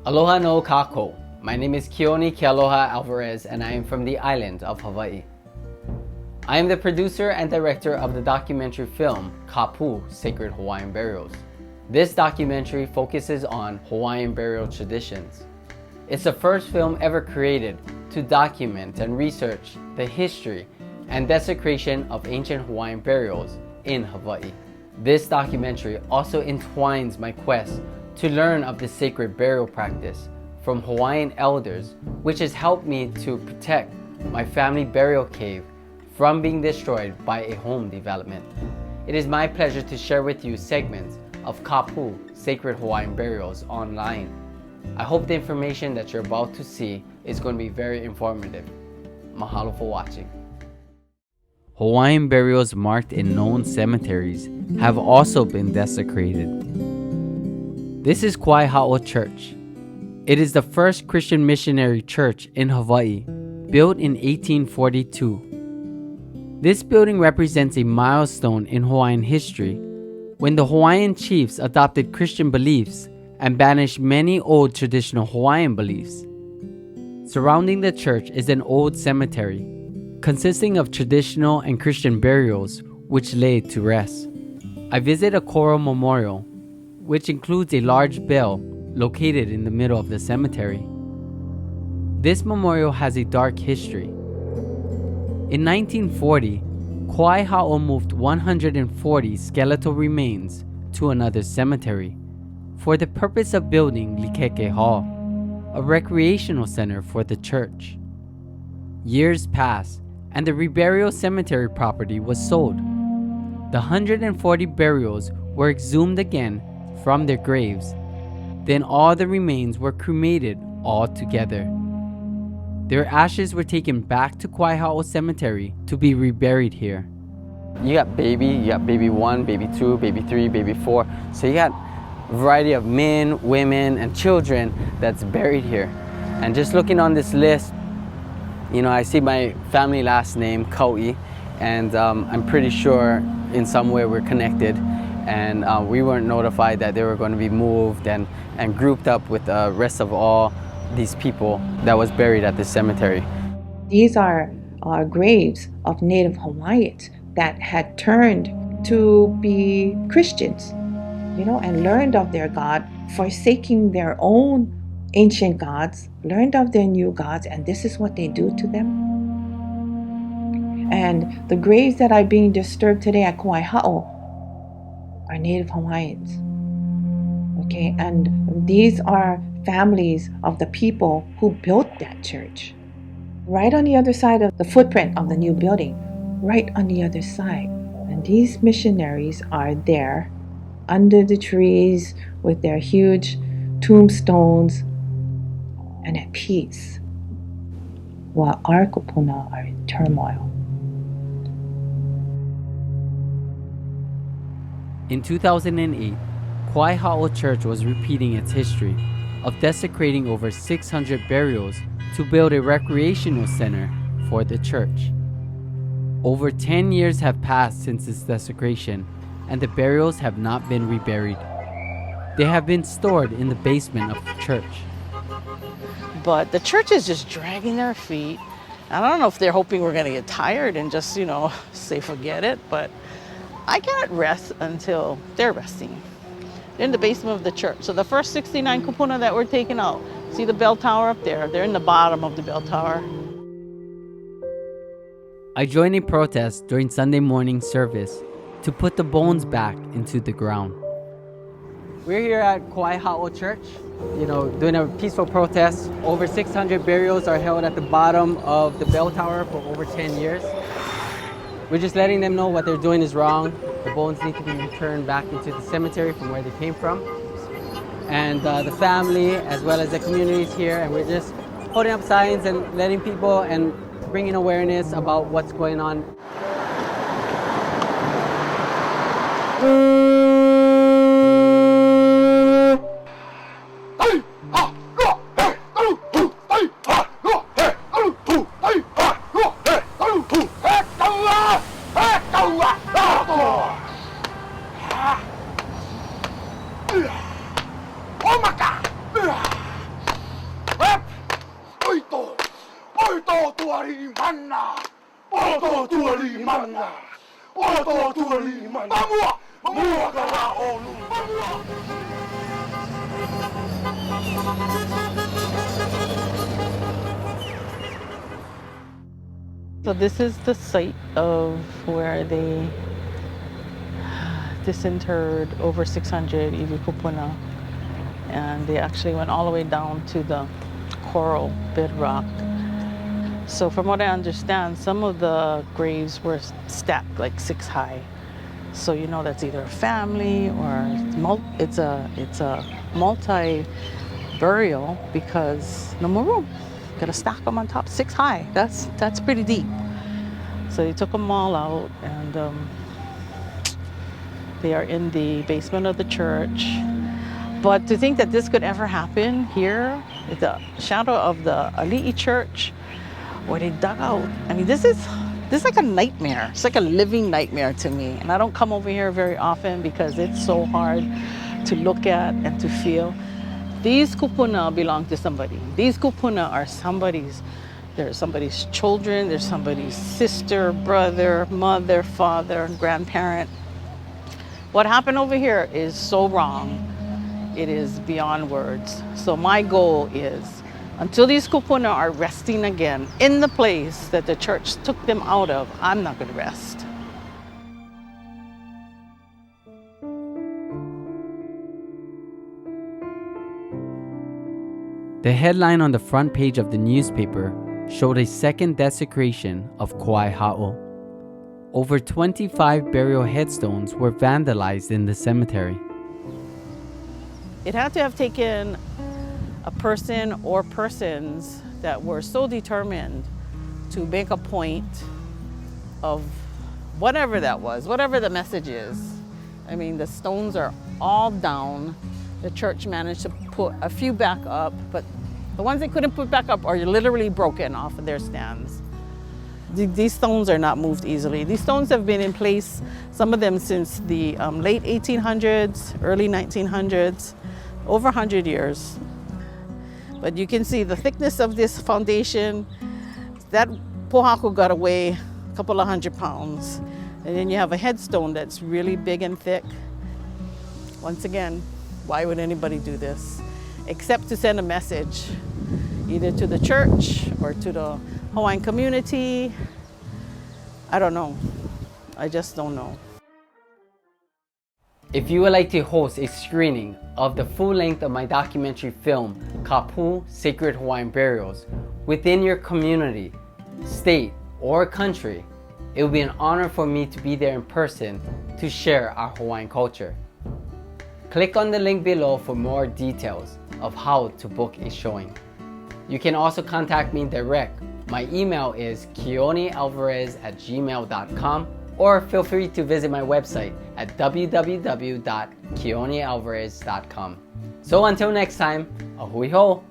Aloha no kako. My name is Keoni Kealoha Alvarez and I am from the island of Hawaii. I am the producer and director of the documentary film Kapu, Sacred Hawaiian Burials. This documentary focuses on Hawaiian burial traditions. It's the first film ever created to document and research the history and desecration of ancient Hawaiian burials in Hawaii. This documentary also entwines my quest to learn of the sacred burial practice from Hawaiian elders, which has helped me to protect my family burial cave from being destroyed by a home development. It is my pleasure to share with you segments of Kapu, Sacred Hawaiian Burials online. I hope the information that you're about to see is going to be very informative. Mahalo for watching. Hawaiian burials marked in known cemeteries have also been desecrated. This is Kawaiahao Church. It is the first Christian missionary church in Hawaii, built in 1842. This building represents a milestone in Hawaiian history when the Hawaiian chiefs adopted Christian beliefs and banished many old traditional Hawaiian beliefs. Surrounding the church is an old cemetery consisting of traditional and Christian burials which lay to rest. I visit a coral memorial, which includes a large bell located in the middle of the cemetery. This memorial has a dark history. In 1940, Kawaiahao moved 140 skeletal remains to another cemetery for the purpose of building Likeke Hall, a recreational center for the church. Years passed and the reburial cemetery property was sold. The 140 burials were exhumed again from their graves. Then all the remains were cremated all together. Their ashes were taken back to Kawaiahao Cemetery to be reburied here. You got baby 1, baby 2, baby 3, baby 4. So you got a variety of men, women, and children that's buried here. And just looking on this list, you know, I see my family last name, Kau'i, and I'm pretty sure in some way we're connected. And we weren't notified that they were going to be moved and grouped up with the rest of all these people that was buried at this cemetery. These are graves of Native Hawaiians that had turned to be Christians, you know, and learned of their God, forsaking their own ancient gods, learned of their new gods, and this is what they do to them. And the graves that are being disturbed today at Kawaiahao are Native Hawaiians. Okay, and these are families of the people who built that church. Right on the other side of the footprint of the new building, right on the other side. And these missionaries are there under the trees with their huge tombstones and at peace, while our kupuna are in turmoil. In 2008, Kawaiahao Church was repeating its history of desecrating over 600 burials to build a recreational center for the church. Over 10 years have passed since this desecration, and the burials have not been reburied. They have been stored in the basement of the church. But the church is just dragging their feet. I don't know if they're hoping we're going to get tired and just, you know, say forget it, but I can't rest until they're resting. They're in the basement of the church. So the first 69 kupuna that were taken out, see the bell tower up there? They're in the bottom of the bell tower. I joined a protest during Sunday morning service to put the bones back into the ground. We're here at Kawaiahao Church, you know, doing a peaceful protest. Over 600 burials are held at the bottom of the bell tower for over 10 years. We're just letting them know what they're doing is wrong. The bones need to be returned back into the cemetery from where they came from. And the family, as well as the community is here, and we're just holding up signs and letting people and bringing awareness about what's going on. tuari mana. Oto tuari mana. Oto tuari mana. Mamua. Mamua kara onu. Mamua. So this is the site of where they disinterred over 600 iwi kupuna, and they actually went all the way down to the coral bedrock. So from what I understand, some of the graves were stacked like 6 high. So you know that's either a family or it's a multi burial because no more room. Gotta stack them on top 6 high. That's pretty deep. So they took them all out, and they are in the basement of the church. But to think that this could ever happen here, the shadow of the Ali'i church, where they dug out. I mean, this is like a nightmare. It's like a living nightmare to me. And I don't come over here very often because it's so hard to look at and to feel. These kupuna belong to somebody. These kupuna are somebody's. There's somebody's children, there's somebody's sister, brother, mother, father, grandparent. What happened over here is so wrong. It is beyond words. So my goal is, until these kupuna are resting again in the place that the church took them out of, I'm not going to rest. The headline on the front page of the newspaper showed a second desecration of Kawaiahao. Over 25 burial headstones were vandalized in the cemetery. It had to have taken a person or persons that were so determined to make a point of whatever that was, whatever the message is. I mean, the stones are all down. The church managed to put a few back up, but the ones they couldn't put back up are literally broken off of their stands. These stones are not moved easily. These stones have been in place, some of them since the late 1800s, early 1900s, over 100 years. But you can see the thickness of this foundation. That pohaku got away a couple of 100 pounds. And then you have a headstone that's really big and thick. Once again, why would anybody do this? Except to send a message, either to the church or to the Hawaiian community. I don't know. I just don't know. If you would like to host a screening of the full length of my documentary film, Kapu, Sacred Hawaiian Burials, within your community, state, or country, it would be an honor for me to be there in person to share our Hawaiian culture. Click on the link below for more details of how to book a showing. You can also contact me direct. My email is keonialvarez@gmail.com, or feel free to visit my website at www.keonialvarez.com. So until next time, ahui ho!